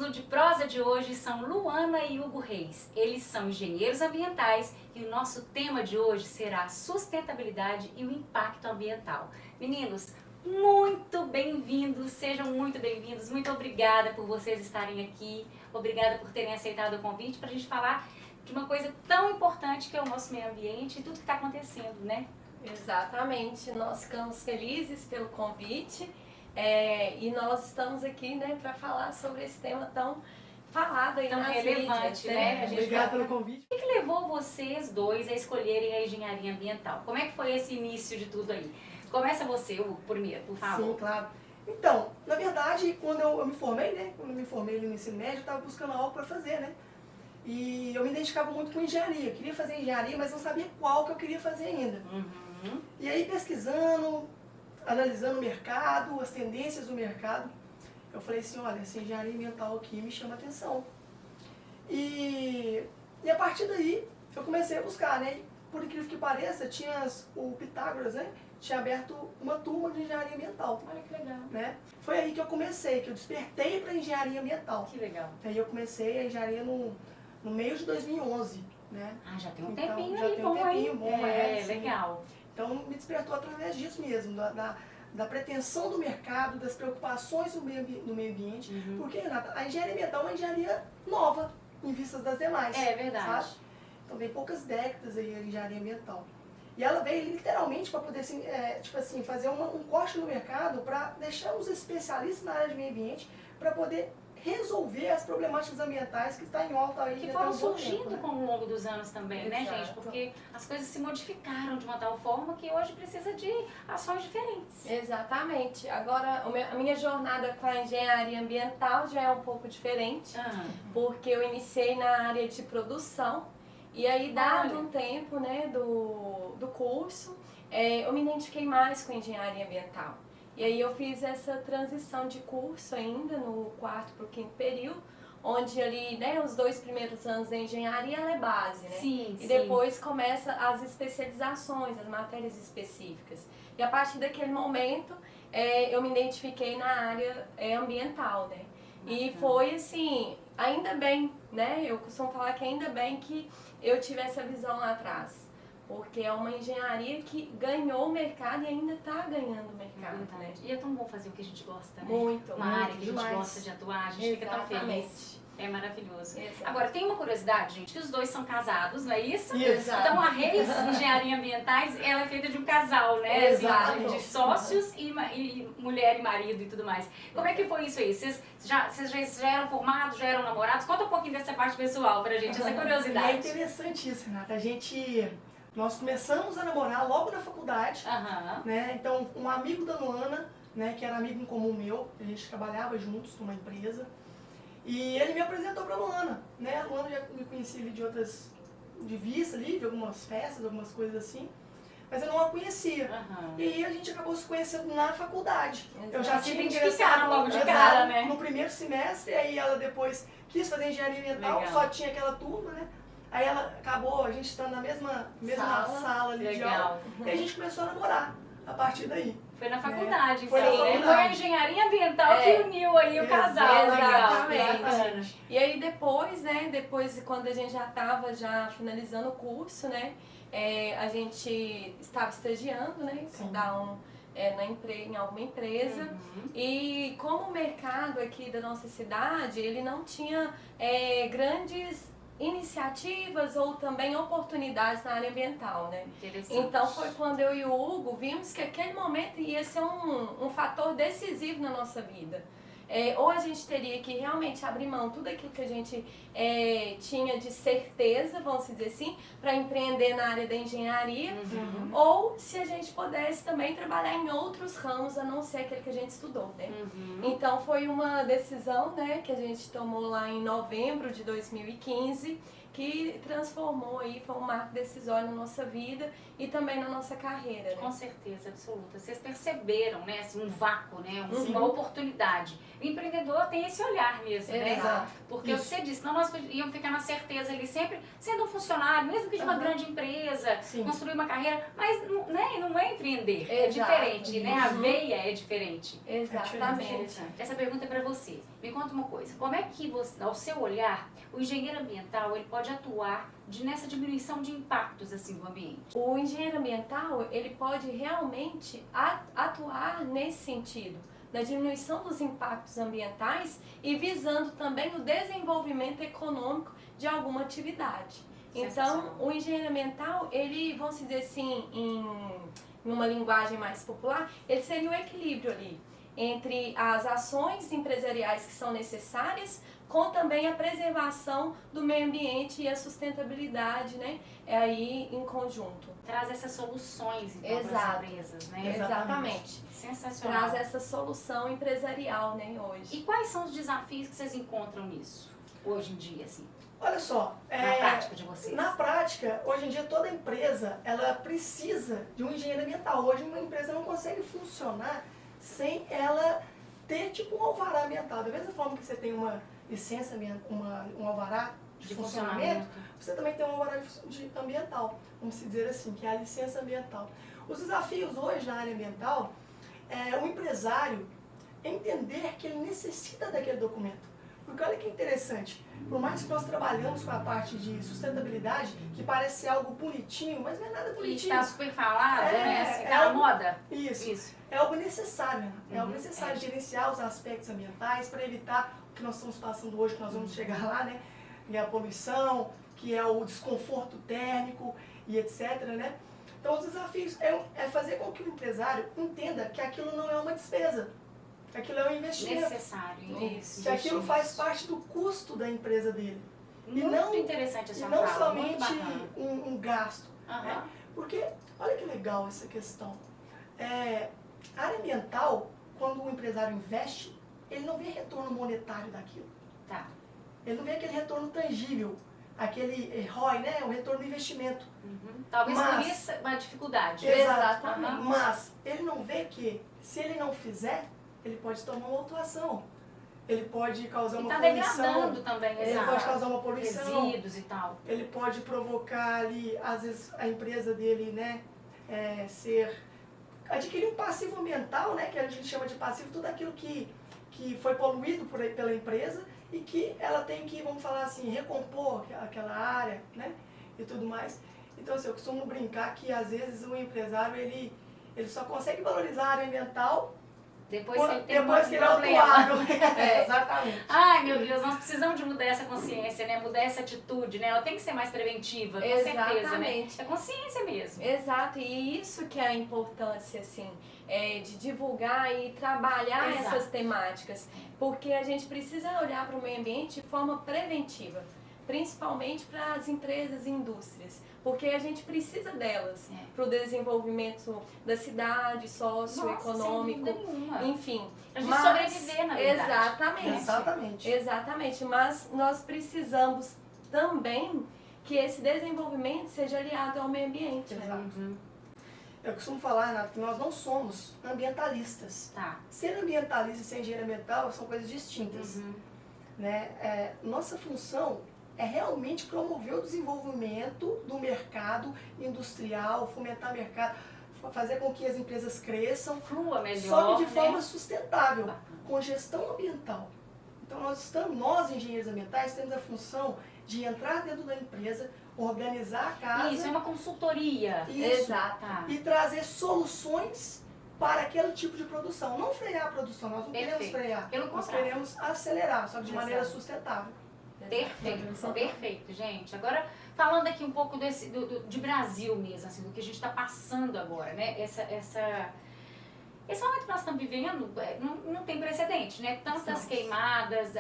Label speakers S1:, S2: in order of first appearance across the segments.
S1: do De Prosa de hoje são Luana e Hugo Reis. Eles são engenheiros ambientais e o nosso tema de hoje será a sustentabilidade e o impacto ambiental. Meninos, muito bem-vindos, sejam muito bem-vindos. Muito obrigada por vocês estarem aqui. Obrigada por terem aceitado o convite para a gente falar de uma coisa tão importante que é o nosso meio ambiente e tudo que está acontecendo, né?
S2: Exatamente, nós ficamos felizes pelo convite e nós estamos aqui, né, para falar sobre esse tema tão falado aí
S1: Tão
S2: nas
S1: relevante,
S2: mídias,
S1: né?
S3: Obrigado pelo convite.
S1: O que levou vocês dois a escolherem a engenharia ambiental? Como é que foi esse início de tudo aí? Começa você, Hugo, primeiro, por favor.
S3: Sim, claro. Então, na verdade, quando eu me formei, né? Quando eu me formei ali no ensino médio, eu estava buscando algo para fazer, né? E eu me identificava muito com engenharia. Eu queria fazer engenharia, mas não sabia qual que eu queria fazer ainda.
S1: Uhum.
S3: E aí, pesquisando, analisando o mercado, as tendências do mercado, eu falei assim, olha, essa engenharia ambiental aqui me chama a atenção. E a partir daí, eu comecei a buscar, né? E, por incrível que pareça, o Pitágoras, né? Tinha aberto uma turma de engenharia ambiental.
S1: Olha que legal.
S3: Né? Foi aí que eu comecei, que eu despertei para engenharia ambiental.
S1: Que legal.
S3: Aí eu comecei a engenharia no meio de 2011, né?
S1: Ah, já tem um
S3: Então,
S1: tempinho
S3: já
S1: aí,
S3: tem um
S1: bom,
S3: tempinho
S1: hein?
S3: bom,
S1: sim.
S3: legal. Então me despertou através disso mesmo, da pretensão do mercado, das preocupações no meio ambiente.
S1: Uhum.
S3: Porque, Renata, a engenharia ambiental é uma engenharia nova em vistas das demais.
S1: É verdade.
S3: Sabe? Então tem poucas décadas aí a engenharia ambiental. E ela veio literalmente para poder assim, fazer um corte no mercado para deixar os especialistas na área de meio ambiente para poder resolver as problemáticas ambientais que estão em alta aí.
S1: Que foram surgindo com o longo dos anos também, né,
S3: Exato.
S1: gente? Porque as coisas se modificaram de uma tal forma que hoje precisa de ações diferentes.
S2: Exatamente. Agora, a minha jornada com a engenharia ambiental já é um pouco diferente, porque eu iniciei na área de produção. E aí, dado um tempo, né, do curso, eu me identifiquei mais com a engenharia ambiental. E aí eu fiz essa transição de curso ainda no 4º para o 5º período, onde ali, né, os 2 primeiros anos da engenharia ela é base, né?
S1: Sim,
S2: e depois começa as especializações, as matérias específicas. E a partir daquele momento, eu me identifiquei na área ambiental, né? E foi assim, ainda bem, né? Eu costumo falar que ainda bem que eu tive essa visão lá atrás. Porque é uma engenharia que ganhou o mercado e ainda está ganhando o mercado, né?
S1: E é tão bom fazer o que a gente gosta, né?
S2: Muito,
S1: uma
S2: muito
S1: área que a gente
S2: demais.
S1: gosta de atuar, a gente fica tão feliz. É maravilhoso.
S2: Exato.
S1: Agora, tem uma curiosidade, gente, que os dois são casados, não é isso?
S3: Exato.
S1: Então, a Reis Engenharia Ambientais, ela é feita de um casal, né?
S3: Exato.
S1: Assim, de sócios e mulher e marido e tudo mais. Como é que foi isso aí? Vocês já eram formados, já eram namorados? Conta um pouquinho dessa parte pessoal pra gente, essa
S3: E é
S1: curiosidade.
S3: interessante isso, Renata. Nós começamos a namorar logo na faculdade, né? Então, um amigo da Luana, né, que era amigo em comum meu, a gente trabalhava juntos numa empresa, e ele me apresentou para a Luana, né? A Luana já me conhecia ali de vista ali, de algumas festas, algumas coisas assim, mas eu não a conhecia. E aí a gente acabou se conhecendo na faculdade. Eu já
S1: Se
S3: tinha
S1: identificaram logo de
S3: exato,
S1: cara, né?
S3: no primeiro semestre, aí ela depois quis fazer engenharia ambiental,
S1: Legal.
S3: só tinha aquela turma, né? Aí ela acabou, a gente estando na mesma sala ali de aula, e a gente começou a namorar a partir daí.
S1: Foi na faculdade,
S3: Foi
S1: então,
S3: na
S1: né?
S3: faculdade.
S1: Foi a engenharia ambiental que uniu aí o casal.
S2: Exatamente. E aí depois, né, quando a gente já estava finalizando o curso, né, a gente estava estagiando, né, cada um em alguma empresa. E como o mercado aqui da nossa cidade, ele não tinha grandes iniciativas ou também oportunidades na área ambiental, né? Então foi quando eu e o Hugo vimos que aquele momento ia ser um fator decisivo na nossa vida. Ou a gente teria que realmente abrir mão tudo aquilo que a gente tinha de certeza, vamos dizer assim, para empreender na área da engenharia, ou se a gente pudesse também trabalhar em outros ramos a não ser aquele que a gente estudou, né? Então foi uma decisão, né, que a gente tomou lá em novembro de 2015, que transformou aí, foi um marco decisório na nossa vida e também na nossa carreira, né?
S1: Com certeza, absoluta. Vocês perceberam, né, assim, um vácuo, né, uma oportunidade. O empreendedor tem esse olhar mesmo, né?
S2: Exato.
S1: Porque você disse, não, nós íamos ficar na certeza ali sempre, sendo um funcionário, mesmo que de uma grande empresa, construir uma carreira, mas não é empreender, é diferente, né? A veia é diferente.
S2: Exatamente.
S1: Essa pergunta é para você. Me conta uma coisa, como é que você, ao seu olhar, o engenheiro ambiental ele pode atuar nessa diminuição de impactos assim do ambiente?
S2: O engenheiro ambiental, ele pode realmente atuar nesse sentido, na diminuição dos impactos ambientais e visando também o desenvolvimento econômico de alguma atividade. Então, o engenheiro ambiental, ele, vamos dizer assim, em uma linguagem mais popular, ele seria o equilíbrio ali entre as ações empresariais que são necessárias, com também a preservação do meio ambiente e a sustentabilidade, né? Aí em conjunto.
S1: Traz essas soluções, então, para as empresas, né?
S2: Exatamente.
S1: Sensacional.
S2: Traz essa solução empresarial, né, hoje.
S1: E quais são os desafios que vocês encontram nisso, hoje em dia, assim?
S3: Olha só,
S1: na prática de vocês.
S3: Na prática, hoje em dia toda empresa, ela precisa de um engenheiro ambiental. Hoje uma empresa não consegue funcionar sem ela ter tipo um alvará ambiental. Da mesma forma que você tem uma licença, um alvará de funcionamento, você também tem um alvará ambiental, vamos dizer assim, que é a licença ambiental. Os desafios hoje na área ambiental é o empresário entender que ele necessita daquele documento. Porque olha que interessante, por mais que nós trabalhamos com a parte de sustentabilidade, que parece ser algo bonitinho, mas não é nada bonitinho.
S1: E está super falado, né? Assim, tá na moda.
S3: Isso. É algo necessário, né? É algo necessário gerenciar os aspectos ambientais para evitar o que nós estamos passando hoje, que nós vamos chegar lá, né? Que é a poluição, que é o desconforto térmico e etc, né? Então os desafios é fazer com que o empresário entenda que aquilo não é uma despesa. Aquilo é um investimento.
S1: Necessário, isso.
S3: Que aquilo faz parte do custo da empresa dele.
S1: Muito interessante essa fala.
S3: E não somente um gasto. Né? Porque, olha que legal essa questão. A área ambiental, quando o empresário investe, ele não vê retorno monetário daquilo.
S1: Tá.
S3: Ele não vê aquele retorno tangível, aquele ROI, né? O retorno do investimento.
S1: Talvez por isso uma dificuldade.
S3: Exatamente. Mas ele não vê que, se ele não fizer, ele pode tomar uma autuação. Ele pode causar uma poluição.
S1: Está degradando também.
S3: Ele pode causar uma poluição.
S1: Resíduos e tal.
S3: Ele pode provocar ali, às vezes, a empresa dele, né? Adquirir um passivo ambiental, né? Que a gente chama de passivo, tudo aquilo que foi poluído pela empresa e que ela tem que, vamos falar assim, recompor aquela área, né? E tudo mais. Então, assim, eu costumo brincar que, às vezes, o empresário, ele só consegue valorizar a área ambiental
S1: depois que ele tem
S3: que ele é autuado. Exatamente.
S1: Ai, meu Deus, nós precisamos de mudar essa consciência, né? Mudar essa atitude, né? Ela tem que ser mais preventiva, com certeza, né? É consciência mesmo.
S2: Exato, e isso que é a importância, assim, de divulgar e trabalhar essas temáticas, porque a gente precisa olhar para o meio ambiente de forma preventiva, principalmente para as empresas e indústrias, porque a gente precisa delas para o desenvolvimento da cidade, socioeconômico, enfim.
S1: A gente sobreviver, na verdade.
S2: Exatamente, mas nós precisamos também que esse desenvolvimento seja aliado ao meio ambiente.
S3: Exato. Eu costumo falar, Renato, que nós não somos ambientalistas. Ser ambientalista e ser engenheiro ambiental são coisas distintas. Né? Nossa função é realmente promover o desenvolvimento do mercado industrial, fomentar o mercado, fazer com que as empresas cresçam,
S1: flua melhor,
S3: só que de forma sustentável, com gestão ambiental. Então nós engenheiros ambientais temos a função de entrar dentro da empresa, organizar a casa.
S1: Isso, é uma consultoria.
S2: Exato.
S3: E trazer soluções para aquele tipo de produção. Não frear a produção, nós não queremos frear, nós queremos acelerar, só que de maneira sustentável.
S1: Perfeito, gente. Agora, falando aqui um pouco de Brasil mesmo, assim, do que a gente está passando agora, né? Esse momento que nós estamos vivendo não tem precedente, né? Tantas queimadas,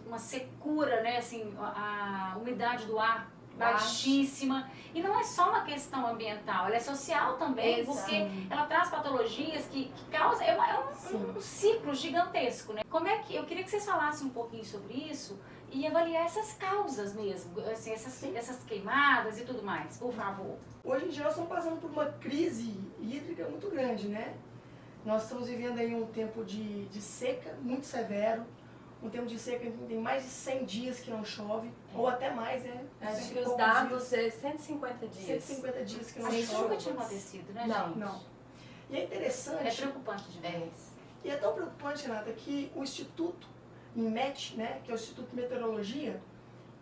S1: uma secura, né? Assim, a umidade do ar baixíssima. E não é só uma questão ambiental, ela é social também, porque ela traz patologias que causa, um ciclo gigantesco, né? Como é que, eu queria que vocês falassem um pouquinho sobre isso e avaliar essas causas mesmo, assim, essas queimadas e tudo mais, por favor.
S3: Hoje em dia nós estamos passando por uma crise hídrica muito grande, né? Nós estamos vivendo aí um tempo de seca muito severo, um tempo de seca que tem mais de 100 dias que não chove, ou até mais, né?
S2: Acho que os dados é 150 dias.
S3: 150 dias que não
S1: Acho que
S3: chove.
S1: nunca tinha acontecido, né,
S2: Não.
S1: gente?
S3: Não. E é interessante...
S1: É preocupante demais.
S3: E é tão preocupante, Renata, que o Instituto INMET, né, que é o Instituto de Meteorologia,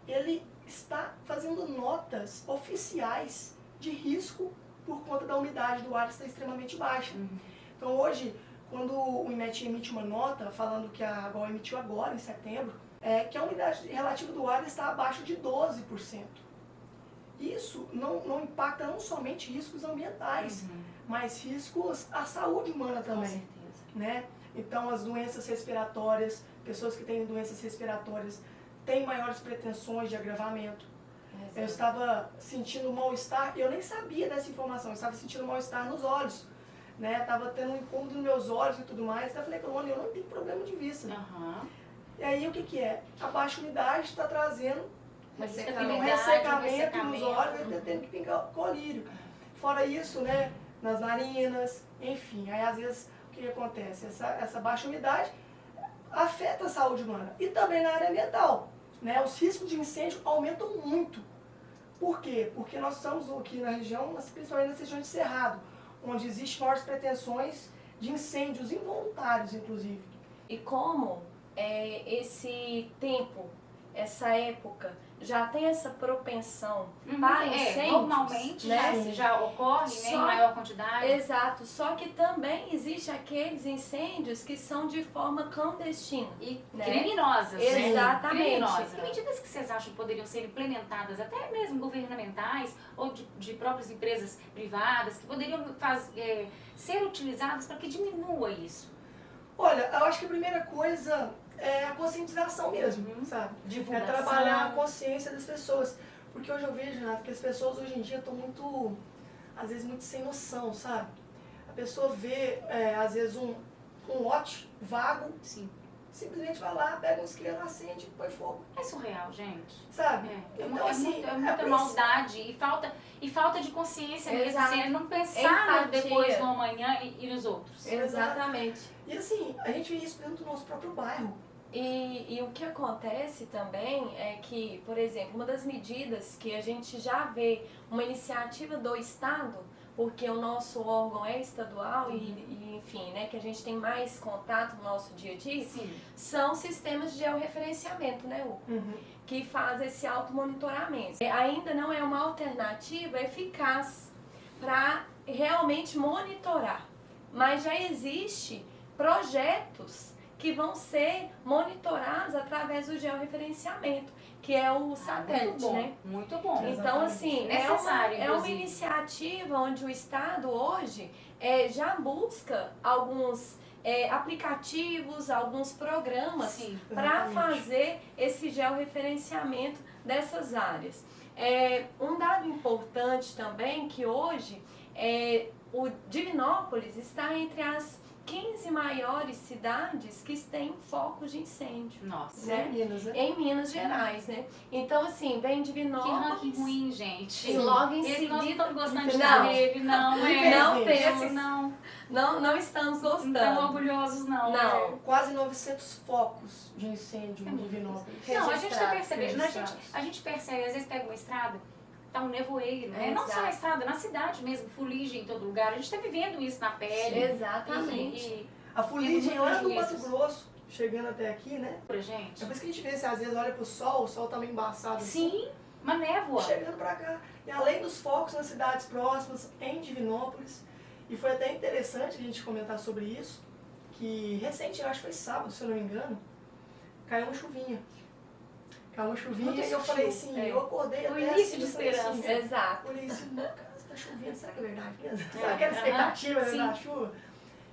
S3: ele está fazendo notas oficiais de risco por conta da umidade do ar que está extremamente baixa. Então hoje, quando o INMET emite uma nota falando que a AGOA emitiu agora, em setembro, que a umidade relativa do ar está abaixo de 12%. Isso não impacta não somente riscos ambientais, mas riscos à saúde humana também.
S1: Com certeza.
S3: Né? Então as doenças respiratórias, pessoas que têm doenças respiratórias têm maiores pretensões de agravamento.
S2: Exato.
S3: Eu estava sentindo mal-estar, eu nem sabia dessa informação, eu estava sentindo mal-estar nos olhos, né? Estava tendo um incômodo nos meus olhos e tudo mais, então eu falei, Luana, eu não tenho problema de vista. E aí o que é? A baixa umidade está trazendo um ressecamento nos olhos, eu tendo que pingar colírio. Fora isso, né, nas narinas, enfim, aí às vezes o que acontece? Essa baixa umidade afeta a saúde humana e também na área ambiental, né? Os riscos de incêndio aumentam muito. Por quê? Porque nós estamos aqui na região, principalmente na região de Cerrado, onde existem maiores pretensões de incêndios involuntários, inclusive.
S2: E como esse tempo, essa época, já tem essa propensão para incêndios,
S1: normalmente,
S2: né?
S1: já ocorre, né, em maior quantidade.
S2: Exato, só que também existe aqueles incêndios que são de forma clandestina.
S1: E
S2: né?
S1: criminosas.
S2: Exatamente.
S1: Criminosas. Que medidas que vocês acham que poderiam ser implementadas, até mesmo governamentais ou de próprias empresas privadas, que poderiam ser utilizadas para que diminua isso?
S3: Olha, eu acho que a primeira coisa é a conscientização mesmo, sabe?
S1: Divulgação.
S3: É trabalhar a consciência das pessoas. Porque hoje eu vejo, Renato, que as pessoas hoje em dia estão muito, às vezes, muito sem noção, sabe? A pessoa vê, às vezes, um lote vago,
S1: Sim.
S3: simplesmente vai lá, pega um isqueiro, acende e põe fogo.
S1: É surreal, gente.
S3: Sabe?
S1: Então, muita maldade e falta de consciência mesmo,
S2: Exato.
S1: assim, não pensar
S2: Empatia.
S1: depois no amanhã e nos outros.
S2: Exatamente.
S3: E assim, a gente vê isso dentro do nosso próprio bairro.
S2: E o que acontece também é que, por exemplo, uma das medidas que a gente já vê, uma iniciativa do Estado, porque o nosso órgão é estadual e enfim, né, que a gente tem mais contato no nosso dia a dia,
S1: Sim.
S2: são sistemas de georreferenciamento, né, Hugo? Que faz esse automonitoramento. Ainda não é uma alternativa eficaz para realmente monitorar, mas já existe projetos que vão ser monitorados através do georreferenciamento, que é o satélite,
S1: muito bom,
S2: né?
S1: Muito bom.
S2: Então, assim,
S1: necessário,
S2: é uma iniciativa onde o Estado hoje já busca alguns aplicativos, alguns programas para fazer esse georreferenciamento dessas áreas. Um dado importante também que hoje o Divinópolis está entre as 15 maiores cidades que têm focos de incêndio.
S1: Nossa.
S2: Né? Em Minas Gerais, né? Então, assim, vem Divinópolis.
S1: Que ranking ruim, gente.
S2: E logo em
S1: seguida. Nós não estamos gostando de
S2: Não.
S1: nele, não.
S2: Não temos.
S1: Não
S2: estamos gostando.
S1: Não estamos orgulhosos, não.
S2: Não.
S3: Quase 900 focos de incêndio em Divinópolis.
S1: Não, a gente está percebendo.
S3: Registrados.
S1: A gente percebe, às vezes pega uma estrada, tá um nevoeiro, né? Não
S2: Exato.
S1: só na estrada, na cidade mesmo, fuligem em todo lugar. A gente está vivendo isso na pele.
S2: Exatamente.
S3: A fuligem lá do Mato Grosso, chegando até aqui, né?
S1: Pra gente.
S3: Depois que a gente vê, às vezes olha pro sol, o sol tá meio embaçado.
S1: Sim, uma névoa.
S3: Chegando pra cá. E além dos focos nas cidades próximas, em Divinópolis, e foi até interessante a gente comentar sobre isso, que recente, eu acho que foi sábado, se eu não me engano, caiu uma chuvinha. Caiu uma chuvinha e eu falei assim, eu acordei
S1: o
S3: até
S1: início
S3: assim,
S1: de
S3: eu falei
S1: esperança.
S3: assim,
S2: Exato.
S3: eu falei assim, cara, tá chovendo, será que é verdade mesmo? Será que era expectativa da chuva?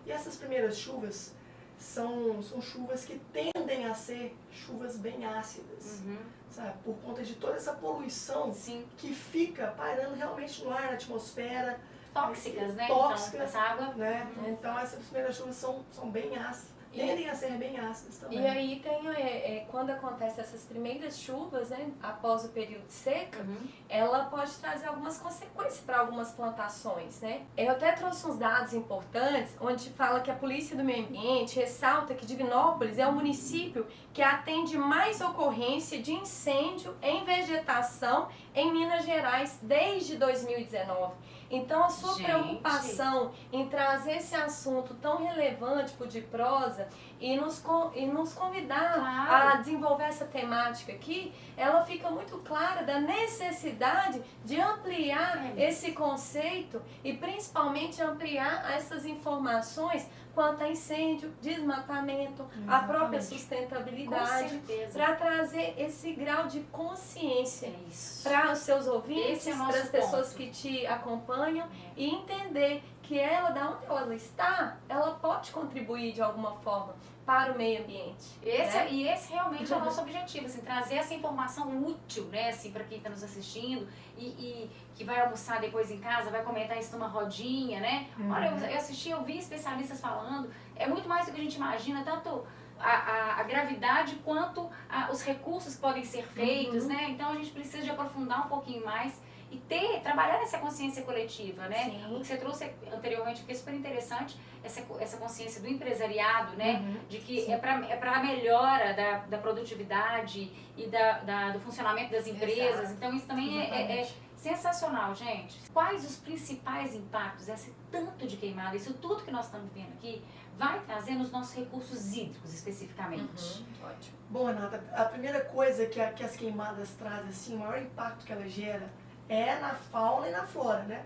S3: E essas primeiras chuvas são chuvas que tendem a ser chuvas bem ácidas, sabe? Por conta de toda essa poluição que fica pairando realmente no ar, na atmosfera,
S1: tóxicas, né?
S3: Tóxicas,
S1: então, essa água...
S3: né? Então essas primeiras chuvas são bem ácidas. Tendem a ser bem ácidas também.
S2: E aí tem, quando acontecem essas primeiras chuvas, né, após o período de seca, ela pode trazer algumas consequências para algumas plantações, né? Eu até trouxe uns dados importantes, onde fala que a Polícia do Meio Ambiente ressalta que Divinópolis é o município que atende mais ocorrência de incêndio em vegetação em Minas Gerais desde 2019. Então, a sua preocupação em trazer esse assunto tão relevante para o De Prosa e nos convidar a desenvolver essa temática aqui, ela fica muito clara da necessidade de ampliar esse conceito e principalmente ampliar essas informações quanto a incêndio, desmatamento, a própria sustentabilidade, para trazer esse grau de consciência para os seus ouvintes, para as pessoas que te acompanham e entender que ela, da onde ela está, ela pode contribuir de alguma forma para o meio ambiente.
S1: E esse realmente é o nosso objetivo, assim, trazer essa informação útil, né, assim, para quem está nos assistindo e que vai almoçar depois em casa, vai comentar isso numa rodinha, né? Olha, eu assisti, eu vi especialistas falando, é muito mais do que a gente imagina, tanto a gravidade quanto os recursos que podem ser feitos, né? Então a gente precisa de aprofundar um pouquinho mais e trabalhar nessa consciência coletiva, né?
S2: Sim.
S1: O que você trouxe anteriormente, que é super interessante, essa consciência do empresariado, né? De que é para a melhora da produtividade e do funcionamento das empresas. Exato. Então isso também é sensacional, gente. Quais os principais impactos, esse tanto de queimada, isso tudo que nós estamos vendo aqui, vai trazer nos nossos recursos hídricos especificamente?
S2: Ótimo.
S3: Bom, Renata, a primeira coisa que as queimadas trazem, assim, o maior impacto que ela gera é na fauna e na flora, né?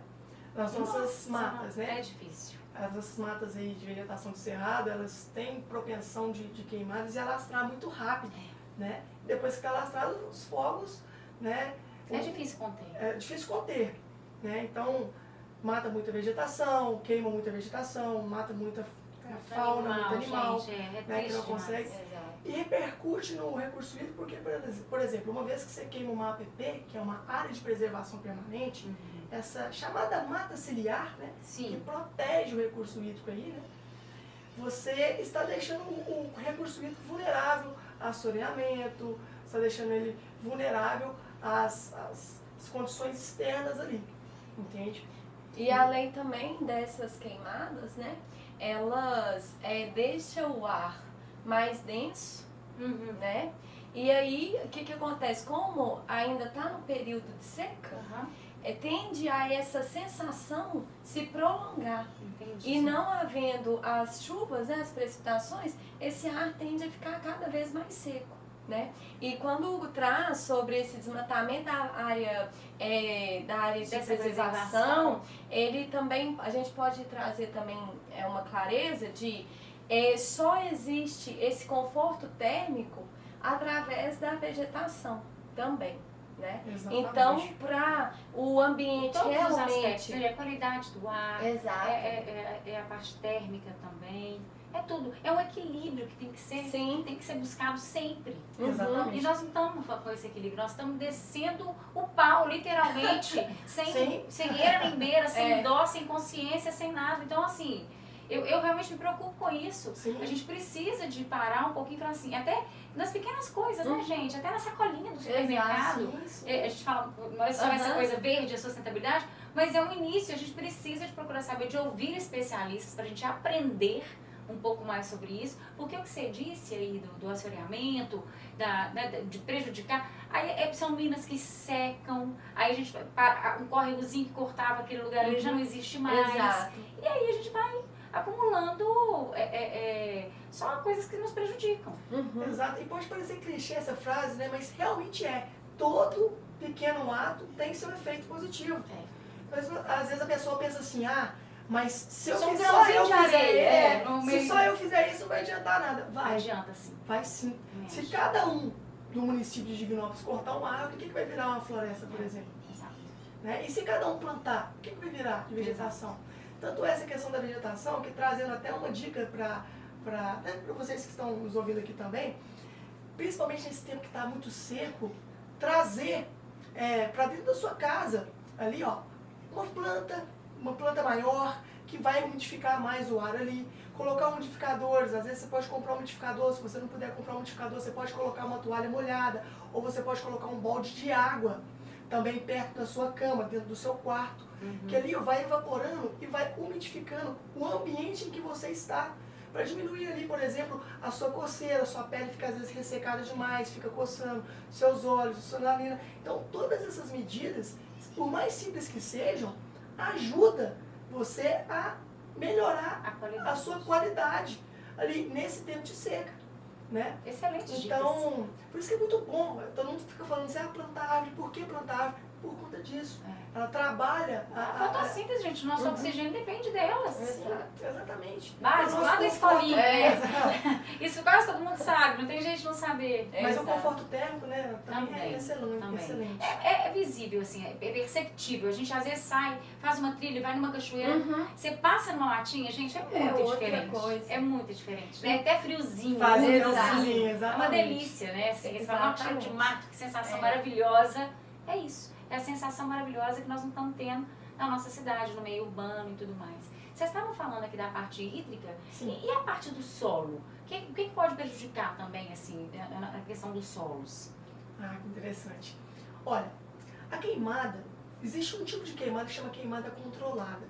S3: Nas nossas matas, né?
S1: É difícil.
S3: As nossas matas aí de vegetação de cerrado, elas têm propensão de queimadas e alastrar muito rápido, né? Depois que está alastrado, os fogos, né?
S1: É difícil conter.
S3: É difícil conter, né? Então, mata muita vegetação, queima muita vegetação, mata muita fauna, muito animal,
S1: gente,
S3: né? Que não consegue. E repercute no recurso hídrico porque, por exemplo, uma vez que você queima uma APP, que é uma área de preservação permanente, essa chamada mata ciliar, né, que protege o recurso hídrico aí, né, você está deixando o recurso hídrico vulnerável a assoreamento, está deixando ele vulnerável às condições externas ali, entende?
S2: E além também dessas queimadas, né, elas deixam o ar mais denso, né? E aí, o que acontece? Como ainda está no período de seca, tende a essa sensação se prolongar. E não havendo as chuvas, né, as precipitações, esse ar tende a ficar cada vez mais seco, né? E quando o Hugo traz sobre esse desmatamento da área de preservação, ele também, a gente pode trazer também uma clareza de só existe esse conforto térmico através da vegetação também, né?
S3: Exatamente.
S2: Então, para o ambiente
S1: todos
S2: realmente...
S1: os aspectos, né? A qualidade do ar,
S2: Exato.
S1: É a parte térmica também, é tudo. É um equilíbrio que tem que ser, tem que ser buscado sempre.
S3: Exatamente.
S1: E nós não estamos com esse equilíbrio, nós estamos descendo o pau, literalmente, sem eira nem beira, sem dó, sem consciência, sem nada. Então, assim... Eu realmente me preocupo com isso. A gente precisa de parar um pouquinho e falar assim, até nas pequenas coisas, né, gente? Até na sacolinha do supermercado. A gente fala, não é só essa coisa verde, a sustentabilidade, mas é um início. A gente precisa de procurar saber, de ouvir especialistas para a gente aprender um pouco mais sobre isso. Porque o que você disse aí do assoreamento, de prejudicar, aí são minas que secam, aí a gente um córregozinho que cortava aquele lugar ali já não existe mais.
S2: Exato.
S1: E aí a gente vai acumulando só coisas que nos prejudicam.
S3: Exato, e pode parecer clichê essa frase, né? Mas realmente todo pequeno ato tem seu efeito positivo. Mas às vezes a pessoa pensa assim, mas se eu só eu fizer isso não vai adiantar nada. Vai.
S1: Adianta sim.
S3: Vai sim. Se cada um do município de Divinópolis cortar uma árvore, o que vai virar uma floresta, por exemplo?
S1: Exato.
S3: Né? E se cada um plantar, o que vai virar de vegetação? Tanto essa questão da vegetação, que trazendo até uma dica para vocês que estão nos ouvindo aqui também, principalmente nesse tempo que está muito seco, trazer para dentro da sua casa, ali, uma planta uma planta maior que vai umidificar mais o ar ali. Colocar umidificadores, às vezes você pode comprar um umidificador, se você não puder comprar um umidificador, você pode colocar uma toalha molhada, ou você pode colocar um balde de água também perto da sua cama, dentro do seu quarto, que ali vai evaporando e vai umidificando o ambiente em que você está, para diminuir ali, por exemplo, a sua coceira, a sua pele fica às vezes ressecada demais, fica coçando, seus olhos, sua narina. Então, todas essas medidas, por mais simples que sejam, ajuda você a melhorar a sua qualidade ali nesse tempo de seca, né?
S1: Excelente dicas.
S3: Então, por isso que é muito bom. Todo mundo fica falando assim, plantar árvore. Por que plantar árvore? Por conta disso. Ela trabalha...
S1: A fotossíntese, gente, nosso oxigênio depende delas.
S3: Exatamente.
S1: Básico, lá da escolinha, né? Isso quase todo mundo sabe, não tem jeito de não saber.
S3: Mas o conforto térmico, né, também é excelente.
S1: É visível, assim, é perceptível. A gente às vezes sai, faz uma trilha, vai numa cachoeira, você passa numa matinha, gente, é muito diferente.
S2: Coisa.
S1: É muito diferente. É até friozinho.
S3: Faz
S1: né?
S3: friozinho,
S1: É uma delícia, né? Assim, esse valor cheiro de mato, que sensação maravilhosa. É isso. É a sensação maravilhosa que nós não estamos tendo na nossa cidade, no meio urbano e tudo mais. Vocês estavam falando aqui da parte hídrica. E a parte do solo? O que pode prejudicar também, assim, na questão dos solos?
S3: Ah, que interessante. Olha, a queimada, existe um tipo de queimada que chama queimada controlada,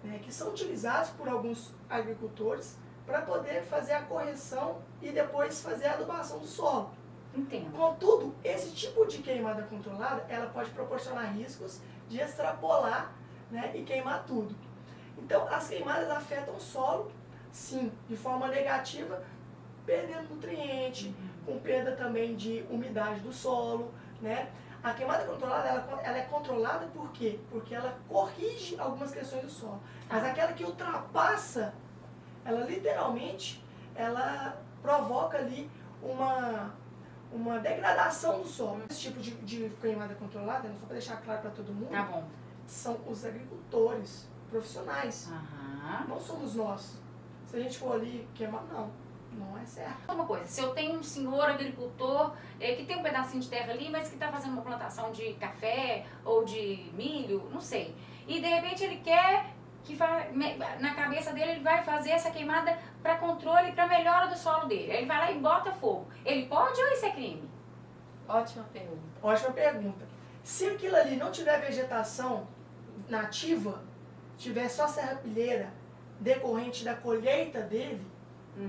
S3: né, que são utilizados por alguns agricultores para poder fazer a correção e depois fazer a adubação do solo.
S1: Entendo.
S3: Contudo, esse tipo de queimada controlada, ela pode proporcionar riscos de extrapolar, né, e queimar tudo. Então, as queimadas afetam o solo, sim, de forma negativa, perdendo nutriente, com perda também de umidade do solo, né? A queimada controlada, ela é controlada por quê? Porque ela corrige algumas questões do solo. Mas aquela que ultrapassa, ela literalmente, ela provoca ali uma degradação do solo. Esse tipo de queimada controlada, só para deixar claro para todo mundo,
S1: Tá bom.
S3: são os agricultores profissionais. Não somos nós. Se a gente for ali queimar, não é certo.
S1: Uma coisa, se eu tenho um senhor agricultor que tem um pedacinho de terra ali, mas que está fazendo uma plantação de café ou de milho, não sei, e de repente ele quer que na cabeça dele ele vai fazer essa queimada para controle, para melhora do solo dele. Aí ele vai lá e bota fogo. Ele pode ou isso é crime?
S2: Ótima pergunta.
S3: Ótima pergunta. Se aquilo ali não tiver vegetação nativa, tiver só serrapilheira decorrente da colheita dele,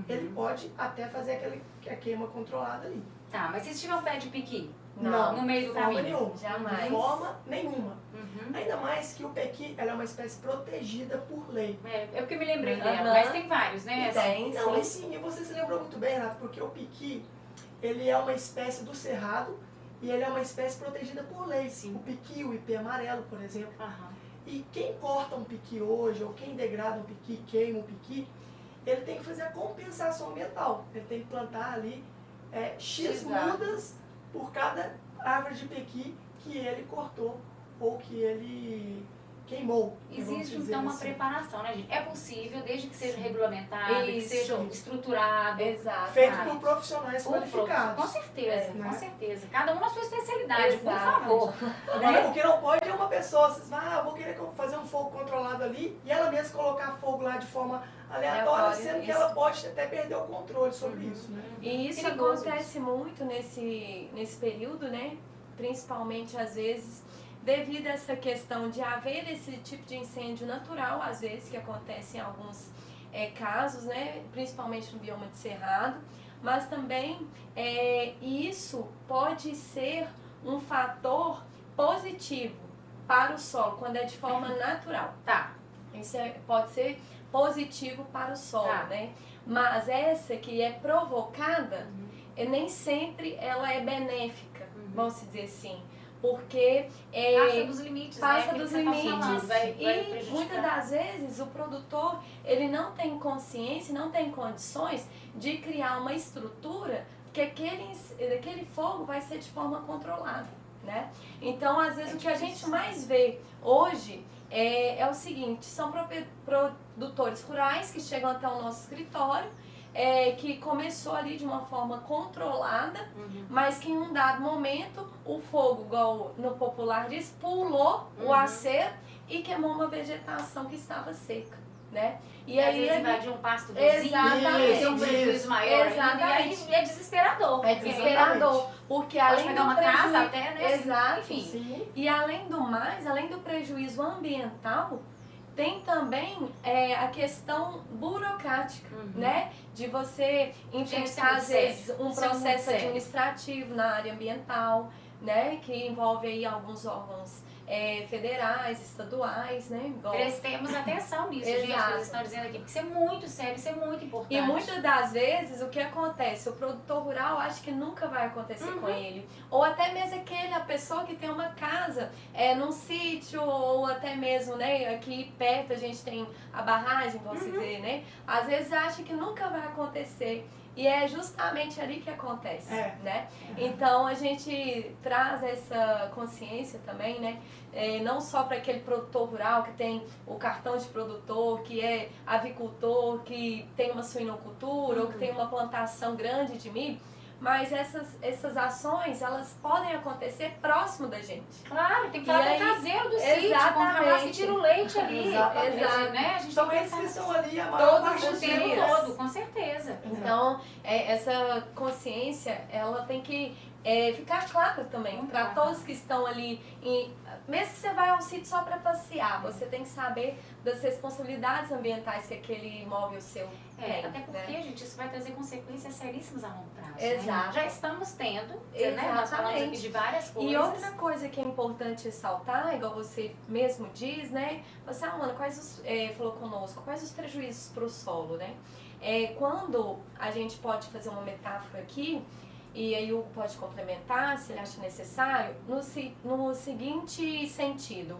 S3: ele pode até fazer a queima controlada ali.
S1: Tá, mas se tiver um pé de piqui?
S3: Não,
S1: no meio do
S3: forma
S1: caminho?
S3: nenhuma.
S2: Jamais.
S3: De forma nenhuma. Ainda mais que o pequi, ela é uma espécie protegida por lei.
S1: É porque eu me lembrei dela, mas tem vários, né?
S2: Tem,
S3: Não, mas sim, e você se lembrou muito bem, Renato, porque o piqui, ele é uma espécie do cerrado e ele é uma espécie protegida por lei.
S1: Sim.
S3: O piqui, o ipê amarelo, por exemplo. E quem corta um piqui hoje, ou quem degrada um piqui, queima um piqui, ele tem que fazer a compensação ambiental. Ele tem que plantar ali X mudas por cada árvore de pequi que ele cortou ou que ele queimou.
S1: Existe então uma
S3: assim.
S1: preparação, né, gente? É possível, desde que seja regulamentado, que
S2: Isso.
S1: seja estruturado.
S2: Exato.
S3: Feito por profissionais
S1: Com
S3: qualificados.
S1: certeza,
S3: né?
S1: com certeza. Cada um na sua especialidade,
S2: Exatamente.
S1: por favor.
S3: O que não pode é uma pessoa, você eu vou querer fazer um fogo controlado ali e ela mesma colocar fogo lá de forma aleatória, sendo que ela pode até perder o controle sobre isso, né?
S2: E isso acontece muito nesse período, né? Principalmente às vezes devido a essa questão de haver esse tipo de incêndio natural, às vezes que acontece em alguns casos, né? Principalmente no bioma de cerrado, mas também isso pode ser um fator positivo para o solo, quando é de forma natural.
S1: Tá.
S2: Isso pode ser positivo para o solo, né? Mas essa que é provocada, nem sempre ela é benéfica, vamos dizer assim. Porque
S1: passa dos limites,
S2: passa
S1: né?
S2: dos
S1: Que você tá
S2: limites.
S1: falando, vai
S2: E
S1: prejudicar.
S2: muitas das vezes o produtor ele não tem consciência, não tem condições de criar uma estrutura que aquele fogo vai ser de forma controlada, né? Então, às vezes, o que a gente mais vê hoje é o seguinte: são produtores rurais que chegam até o nosso escritório, que começou ali de uma forma controlada, mas que em um dado momento o fogo, igual no popular diz, pulou o acero e queimou uma vegetação que estava seca, né?
S1: E aí às vezes invadiu um pasto vizinho, tem um prejuízo maior ainda, e aí é desesperador.
S2: É desesperador, porque além
S1: pegar
S2: do
S1: uma
S2: prejuízo,
S1: casa até, né?
S2: exato,
S1: enfim.
S3: Sim.
S2: E além do mais, além do prejuízo ambiental, tem também a questão burocrática, né? De você enfrentar, às vezes, um processo administrativo na área ambiental, né? Que envolve aí alguns órgãos federais, estaduais, né? Igual...
S1: Prestemos atenção nisso, gente, que eles estão dizendo aqui, porque isso é muito sério, isso é muito importante.
S2: E muitas das vezes, o que acontece? O produtor rural acha que nunca vai acontecer com ele. Ou até mesmo a pessoa que tem uma casa num sítio, ou até mesmo, né, aqui perto a gente tem a barragem, vamos dizer, né? Às vezes acha que nunca vai acontecer. E é justamente ali que acontece, né? Então a gente traz essa consciência também, né? Não só para aquele produtor rural que tem o cartão de produtor, que é avicultor, que tem uma suinocultura ou que tem uma plantação grande de milho, mas essas ações, elas podem acontecer próximo da gente.
S1: Claro, tem que falar do caseiro do sítio, comprar que tira o leite ali.
S3: Exato.
S1: Né? A gente
S3: então eles estão ali a maior parte
S1: o tempo todo, com certeza.
S2: Então, essa consciência, ela tem que ficar clara também para todos que estão ali. Mesmo que você vai ao sítio só para passear, você tem que saber das responsabilidades ambientais que aquele imóvel seu tem.
S1: Até porque, gente, isso vai trazer consequências seríssimas a longo prazo.
S2: Exato.
S1: Né? Já estamos tendo,
S2: né?
S1: Nós falamos aqui de várias coisas.
S2: E outra coisa que é importante ressaltar, igual você mesmo diz, né? Você, Ana, falou conosco, quais os prejuízos para o solo, né? Quando a gente pode fazer uma metáfora aqui, e aí o Hugo pode complementar, se ele acha necessário, no seguinte sentido.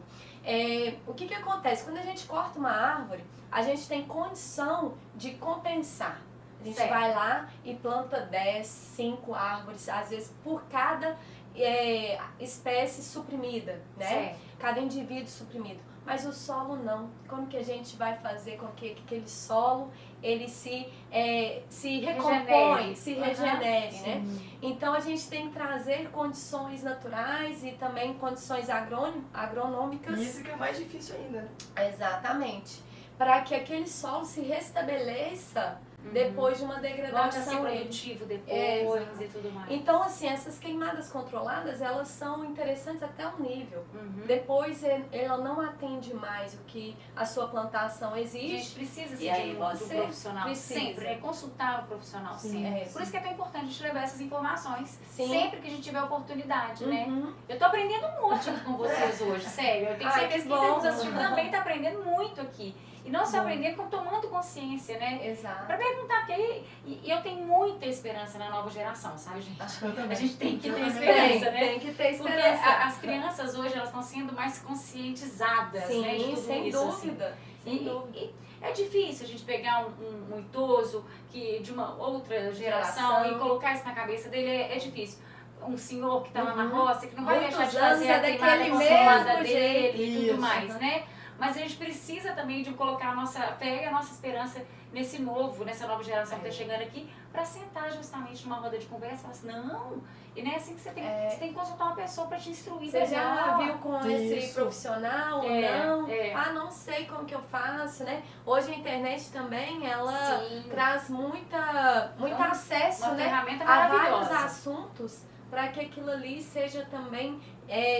S2: O que acontece? Quando a gente corta uma árvore, a gente tem condição de compensar. A gente vai lá e planta 10, 5 árvores, às vezes por cada espécie suprimida, né? Cada indivíduo suprimido. Mas o solo não. Como que a gente vai fazer com que aquele solo ele se recompõe, se regenere, né? Então a gente tem que trazer condições naturais e também condições agronômicas.
S3: Isso que é mais difícil ainda, né?
S2: Exatamente. Para que aquele solo se restabeleça depois de uma degradação.
S1: Volte a ser produtivo depois e tudo mais.
S2: Então, assim, essas queimadas controladas, elas são interessantes até um nível. Depois, ela não atende mais o que a sua plantação exige.
S1: A gente precisa seguir do profissional sempre. Consultar o profissional sempre. Por isso que é tão importante a gente levar essas informações sempre que a gente tiver oportunidade, né? Eu tô aprendendo um monte aqui com vocês hoje, sério. Eu tenho certeza que quem está nos assistindo também tá aprendendo muito aqui. E não só aprendendo, como tomando consciência, né?
S2: Exato.
S1: Pra perguntar, porque eu tenho muita esperança na nova geração, sabe, gente? A gente tem que ter esperança, né?
S2: Tem que ter esperança.
S1: Porque as crianças hoje, elas estão sendo mais conscientizadas, né? De tudo
S2: sem
S1: isso,
S2: dúvida.
S1: Assim. Sem dúvida. E é difícil a gente pegar um idoso de uma outra geração e colocar isso na cabeça dele, é difícil. Um senhor que tá lá na roça, que não vai deixar de fazer a queimada dele e tudo mais, né? Mas a gente precisa também de colocar a nossa fé e a nossa esperança nessa nova geração que está chegando aqui, para sentar justamente numa roda de conversa e falar assim, não, e não é assim que você tem que consultar uma pessoa para te instruir.
S2: Você já viu com esse profissional ou não? Não sei como que eu faço, né? Hoje a internet também, ela traz muito acesso, né, a vários assuntos, para que aquilo ali seja também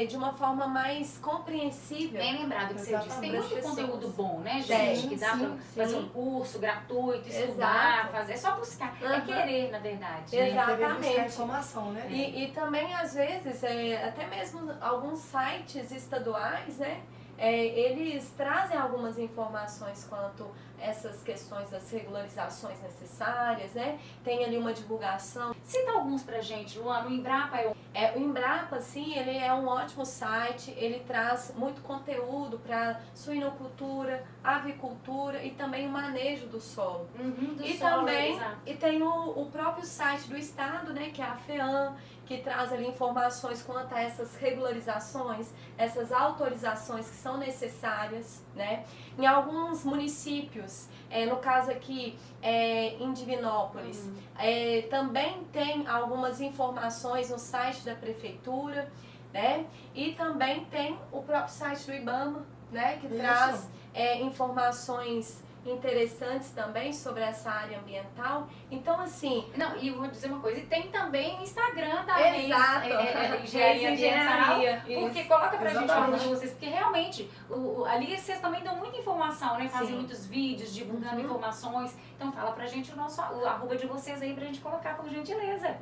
S2: de uma forma mais compreensível.
S1: Bem lembrado que você disse. Tem muito conteúdo bom, né, gente? Que dá para fazer um curso gratuito, estudar, fazer. É só buscar. É querer, na verdade.
S2: Exatamente.
S3: É buscar informação, né?
S2: E também, às vezes, até mesmo alguns sites estaduais, né? Eles trazem algumas informações quanto essas questões das regularizações necessárias, né? Tem ali uma divulgação.
S1: Cita alguns pra gente, Luana. O Embrapa
S2: o Embrapa, sim, ele é um ótimo site, ele traz muito conteúdo para suinocultura, avicultura e também o manejo do solo. E tem o próprio site do estado, né, que é a FEAM, que traz ali informações quanto a essas regularizações, essas autorizações que são necessárias, né? Em alguns municípios, condomínios, no caso aqui em Divinópolis. Também tem algumas informações no site da prefeitura, né? E também tem o próprio site do IBAMA, né? Que traz informações interessantes também sobre essa área ambiental. Então, assim...
S1: Não, e eu vou dizer uma coisa, e tem também o Instagram da
S2: Engenharia
S1: Ambiental,
S2: Isso.
S1: porque coloca pra gente a arroba
S3: Exatamente.
S1: de vocês, porque realmente, ali vocês também dão muita informação, né? Fazem
S2: Sim.
S1: muitos vídeos, divulgando informações. Então fala pra gente o arroba de vocês aí, pra gente colocar por gentileza.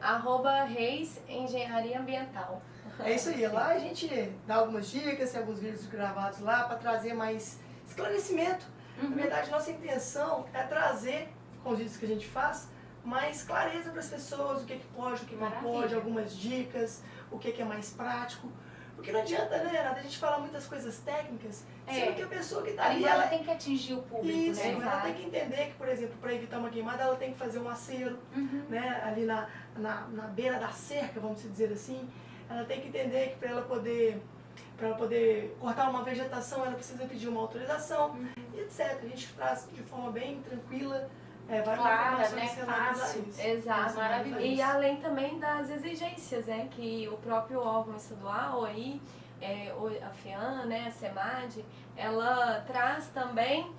S2: @Reis Engenharia Ambiental.
S3: É isso aí, lá a gente dá algumas dicas, tem alguns vídeos gravados lá para trazer mais esclarecimento. Na verdade, nossa intenção é trazer, com os vídeos que a gente faz, mais clareza para as pessoas, o que pode, o que não pode, algumas dicas, o que é mais prático. Porque não adianta, né, Renata, a gente fala muitas coisas técnicas, sendo que a pessoa que está ali,
S1: ela tem que atingir o público,
S3: isso,
S1: né?
S3: ela tem que entender que, por exemplo, para evitar uma queimada, ela tem que fazer um acero, né, ali na beira da cerca, vamos dizer assim. Ela tem que entender que para ela poder cortar uma vegetação, ela precisa pedir uma autorização, e etc. A gente traz de forma bem tranquila, várias informações relacionadas a isso.
S2: Exato.
S1: Maravilhoso.
S2: E além também das exigências, né, que o próprio órgão estadual aí, a FEAM, né, a SEMAD, ela traz também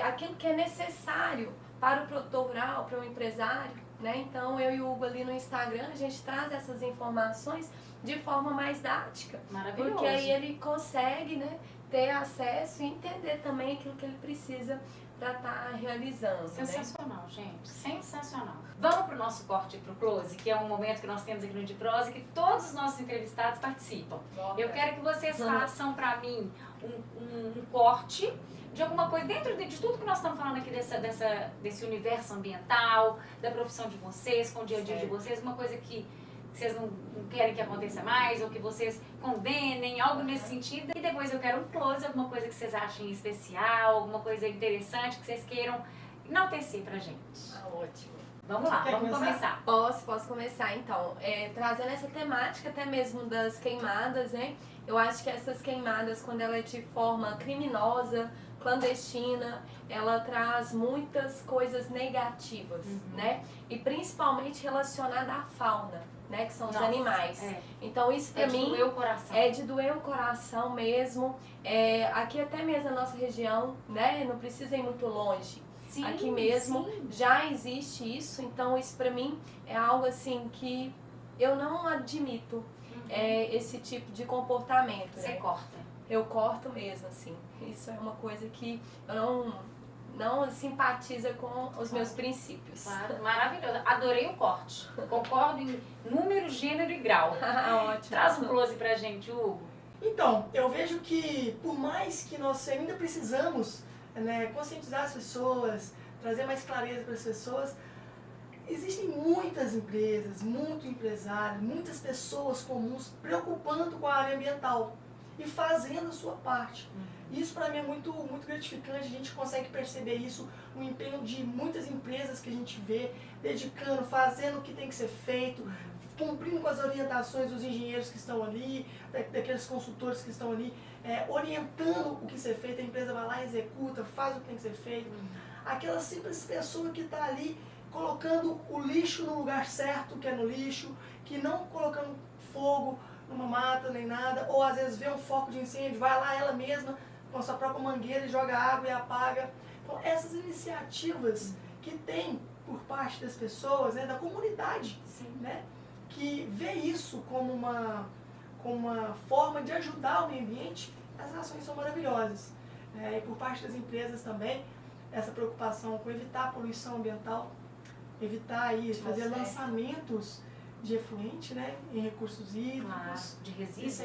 S2: aquilo que é necessário para o produtor rural, para o empresário, né? Então eu e o Hugo ali no Instagram, a gente traz essas informações de forma mais didática.
S1: Maravilhoso.
S2: Porque aí ele consegue, né, ter acesso e entender também aquilo que ele precisa para estar realizando.
S1: Sensacional, gente. Sensacional. Vamos pro nosso corte pro close, que é um momento que nós temos aqui no De Prosa, que todos os nossos entrevistados participam. Eu quero que vocês façam para mim um corte de alguma coisa, dentro de tudo que nós estamos falando aqui desse universo ambiental, da profissão de vocês, com o dia a dia de vocês, uma coisa que vocês não querem que aconteça mais, ou que vocês condenem, algo nesse sentido. E depois eu quero um close, alguma coisa que vocês achem especial, alguma coisa interessante que vocês queiram enaltecer pra gente.
S2: Ótimo.
S1: Vamos lá, vamos começar.
S2: Posso começar então. Trazendo essa temática até mesmo das queimadas, né? Eu acho que essas queimadas, quando ela é de forma criminosa, clandestina, ela traz muitas coisas negativas, né? E principalmente relacionada à fauna, né? Que são os animais. Então isso pra mim
S1: de doer o coração.
S2: É de doer o coração mesmo. Aqui até mesmo na nossa região, né? Não precisa ir muito longe.
S1: Sim,
S2: aqui mesmo já existe isso, então isso pra mim é algo assim que eu não admito esse tipo de comportamento.
S1: Você
S2: né?
S1: corta.
S2: Eu corto mesmo, assim. Isso é uma coisa que eu não simpatiza com os meus princípios.
S1: Claro, maravilhoso. Adorei o corte. Concordo em número, gênero e grau.
S2: Ótimo.
S1: Traz um close pra gente, Hugo.
S3: Então, eu vejo que por mais que nós ainda precisamos, né, conscientizar as pessoas, trazer mais clareza para as pessoas, existem muitas empresas, muito empresários, muitas pessoas comuns preocupando com a área ambiental e fazendo a sua parte. Isso para mim é muito gratificante, a gente consegue perceber isso no empenho de muitas empresas que a gente vê, dedicando, fazendo o que tem que ser feito, cumprindo com as orientações dos engenheiros que estão ali, daqueles consultores que estão ali, orientando o que ser feito, a empresa vai lá, executa, faz o que tem que ser feito. Aquela simples pessoa que está ali colocando o lixo no lugar certo, que é no lixo, que não colocando fogo numa mata nem nada, ou às vezes vê um foco de incêndio, vai lá ela mesma com a sua própria mangueira e joga água e apaga. Então essas iniciativas que tem por parte das pessoas, né, da comunidade, né, que vê isso como uma forma de ajudar o meio ambiente, as ações são maravilhosas. E por parte das empresas também, essa preocupação com evitar a poluição ambiental, evitar aí, fazer lançamentos de efluente, né, em recursos hídricos,
S1: de resíduos,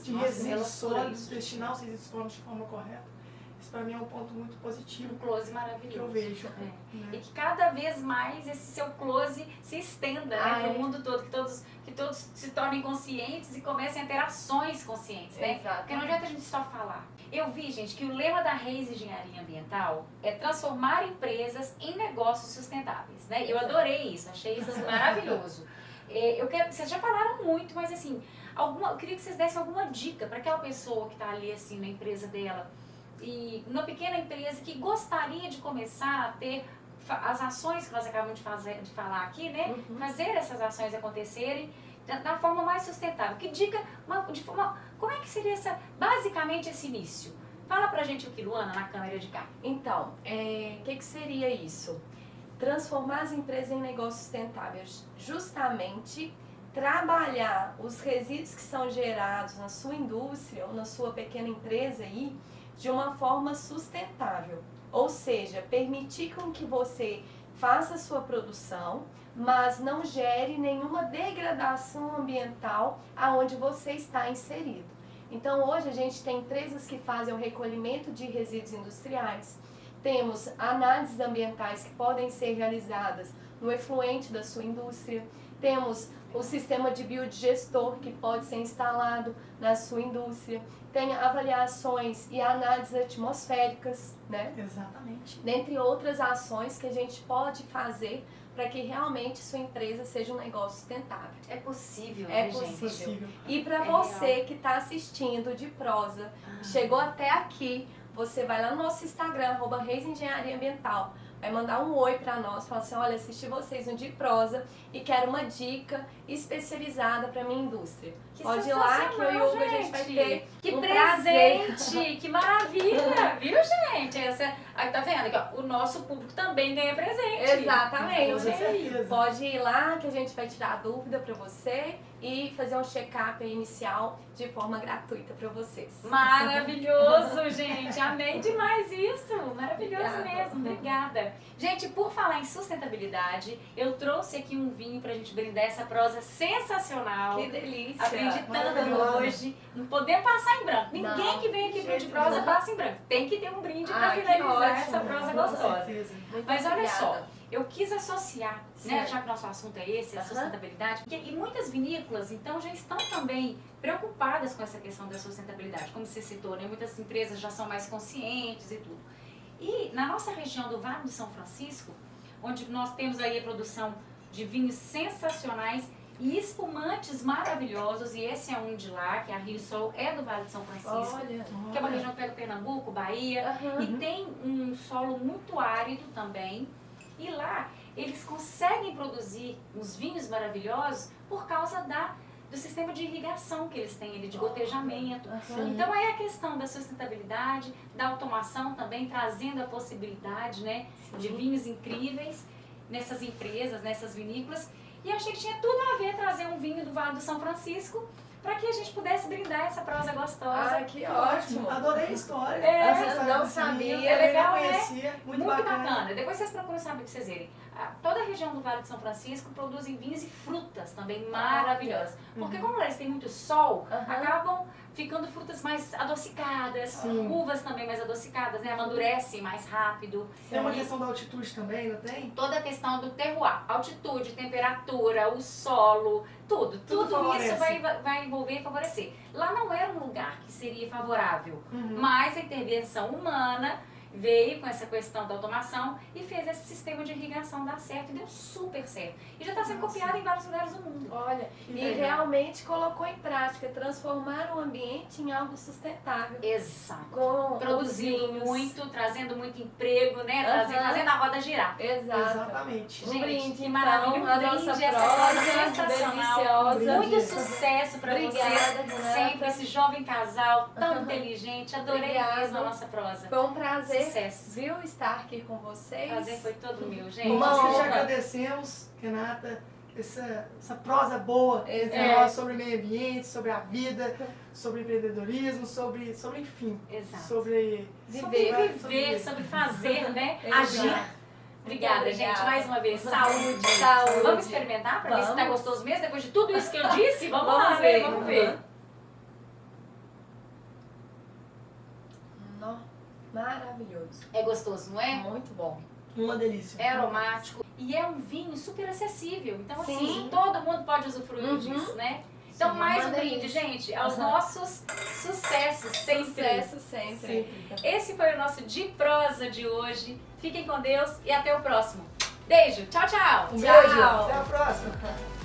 S3: de resíduos sólidos, destinar os resíduos sólidos de forma correta. Isso para mim é um ponto muito positivo.
S1: Um close maravilhoso.
S3: Que eu vejo.
S1: Né? E que cada vez mais esse seu close se estenda, né, para o mundo todo, que todos se tornem conscientes e comecem a ter ações conscientes, né?
S2: Exato.
S1: Porque não adianta a gente só falar. Eu vi, gente, que o lema da Reis Engenharia Ambiental é transformar empresas em negócios sustentáveis, né? Eu adorei isso, achei isso maravilhoso. Vocês já falaram muito, mas assim, eu queria que vocês dessem alguma dica para aquela pessoa que está ali assim na empresa dela, e uma pequena empresa que gostaria de começar a ter as ações que nós acabamos de falar aqui, né? Fazer essas ações acontecerem da forma mais sustentável. Que dica, como é que seria basicamente esse início? Fala pra gente o que, Luana, na câmera de cá.
S2: Então, o que seria isso? Transformar as empresas em negócios sustentáveis. Justamente trabalhar os resíduos que são gerados na sua indústria ou na sua pequena empresa aí de uma forma sustentável. Ou seja, permitir com que você faça a sua produção, mas não gere nenhuma degradação ambiental aonde você está inserido. Então hoje a gente tem empresas que fazem o recolhimento de resíduos industriais, temos análises ambientais que podem ser realizadas no efluente da sua indústria, temos o sistema de biodigestor que pode ser instalado na sua indústria, tem avaliações e análises atmosféricas, né?
S3: Exatamente.
S2: Dentre outras ações que a gente pode fazer para que realmente sua empresa seja um negócio sustentável.
S1: É possível,
S2: É
S1: né, gente?
S2: possível. E para você que está assistindo de prosa, chegou até aqui, você vai lá no nosso Instagram, @Reis Engenharia Ambiental. Vai mandar um oi pra nós, falar assim, olha, assisti vocês no De Prosa e quero uma dica especializada pra minha indústria.
S1: Que
S2: pode ir lá que eu e o Hugo a gente vai ter
S1: que
S2: um
S1: presente,
S2: prazer.
S1: que maravilha, viu, gente? Aí tá vendo aqui, ó, o nosso público também ganha presente.
S2: Exatamente.
S3: Com certeza.
S2: Pode ir lá que a gente vai tirar a dúvida pra você e fazer um check-up inicial de forma gratuita pra vocês.
S1: Maravilhoso, gente. Amei demais isso. Maravilhoso
S2: Obrigada.
S1: mesmo. Obrigada. Gente, por falar em sustentabilidade, eu trouxe aqui um vinho pra gente brindar essa prosa sensacional.
S2: Que delícia.
S1: Aprendi tanto
S3: Maravilhoso.
S1: hoje. Não podemos passar em branco. Ninguém
S2: Não,
S1: que vem aqui pro
S3: jeito
S1: de prosa
S3: nenhum.
S1: passa em branco. Tem que ter um brinde pra
S2: Que
S1: finalizar
S2: ótimo.
S1: essa prosa
S3: Com
S1: gostosa.
S3: certeza.
S2: Muito
S1: Mas olha
S2: obrigada.
S1: só, eu quis associar, né,
S2: Certo.
S1: já que nosso assunto é esse, a
S2: Aham.
S1: sustentabilidade, e muitas vinícolas, então, já estão também preocupadas com essa questão da sustentabilidade, como você citou, né, muitas empresas já são mais conscientes e tudo. E na nossa região do Vale do São Francisco, onde nós temos aí a produção de vinhos sensacionais e espumantes maravilhosos, e esse é um de lá, que é a Rio Sol, é do Vale de São Francisco,
S2: Olha.
S1: que é uma região que pega Pernambuco, Bahia,
S2: Aham.
S1: e tem um solo muito árido também. E lá eles conseguem produzir uns vinhos maravilhosos por causa do sistema de irrigação que eles têm ali, de gotejamento.
S2: Aham.
S1: Então é a questão da sustentabilidade, da automação também, trazendo a possibilidade, né, de vinhos incríveis nessas empresas, nessas vinícolas. E eu achei que tinha tudo a ver trazer um vinho do Vale do São Francisco para que a gente pudesse brindar essa prosa gostosa.
S2: Ah, que ótimo.
S3: Adorei a história.
S1: É,
S3: Essa
S2: eu
S3: história
S2: não
S3: desse
S2: sabia.
S3: vinho,
S1: É
S3: também
S1: legal,
S3: não
S1: né?
S3: conhecia. Muito bacana.
S1: Depois vocês procuram saber pra vocês verem. Toda a região do Vale de São Francisco produzem vinhos e frutas também maravilhosas. Porque como eles têm muito sol,
S2: Aham.
S1: acabam ficando frutas mais adocicadas,
S3: Sim.
S1: uvas também mais adocicadas, né? Amadurecem mais rápido.
S3: Tem uma
S1: E
S3: questão da altitude também, não tem?
S1: toda a questão do terroir, altitude, temperatura, o solo, tudo isso
S3: favorece.
S1: vai envolver e favorecer. Lá não era um lugar que seria favorável,
S3: Uhum.
S1: mas a intervenção humana veio com essa questão da automação e fez esse sistema de irrigação dar certo e deu super certo. E já está sendo
S3: Nossa.
S1: copiado em vários lugares do mundo.
S2: Olha,
S3: Que
S2: e
S3: legal.
S2: realmente colocou em prática, transformar o ambiente em algo sustentável.
S1: Exato.
S2: Com
S1: Produzindo
S2: os vinhos.
S1: muito, trazendo muito emprego, né?
S2: Aham.
S1: Fazendo a roda girar.
S2: Exato.
S3: Exatamente.
S2: Um
S1: Gente,
S2: brinde,
S1: que
S2: então,
S1: maravilha. Um
S2: a
S1: brinde,
S2: nossa
S1: essa
S2: prosa
S1: prosa sensacional.
S2: deliciosa.
S1: Muito sucesso pra
S2: Obrigada,
S1: vocês.
S2: Renata.
S1: Sempre esse jovem casal tão inteligente. Adorei
S2: Obrigada.
S1: mesmo a nossa prosa.
S2: Foi um prazer,
S1: Sucesso.
S2: viu, estar aqui com vocês.
S1: O prazer foi todo meu, gente.
S2: Uma
S3: Nós que já
S2: honra.
S3: agradecemos, Renata, essa prosa boa
S2: Exato.
S3: sobre o meio ambiente, sobre a vida, sobre empreendedorismo, sobre enfim,
S1: Exato.
S3: sobre
S1: Sobre viver, sobre fazer, né?
S2: Exato.
S1: Agir. Obrigada,
S2: Muito
S1: gente.
S2: obrigada.
S1: Mais uma vez, saúde.
S2: Saúde.
S1: Vamos experimentar pra ver se tá
S2: Vamos.
S1: gostoso mesmo? Depois de tudo isso que eu disse, vamos lá,
S2: Vamos
S1: né?
S2: ver.
S1: Vamos ver.
S2: Nó, maravilhoso.
S1: É gostoso, não é?
S2: Muito bom.
S3: uma delícia.
S1: É aromático e é um vinho super acessível. Então, assim,
S2: Sim.
S1: todo mundo pode usufruir
S2: Uhum.
S1: disso, né? Então,
S2: Sim,
S1: mais um
S2: uma
S1: brinde,
S2: delícia.
S1: gente, aos
S2: Uhum.
S1: nossos sucessos sempre.
S2: Sucesso sempre.
S3: Sempre.
S1: Esse foi o nosso De Prosa de hoje. Fiquem com Deus e até o próximo. Beijo, tchau, tchau.
S3: Um
S2: Tchau.
S3: beijo. Até a próxima.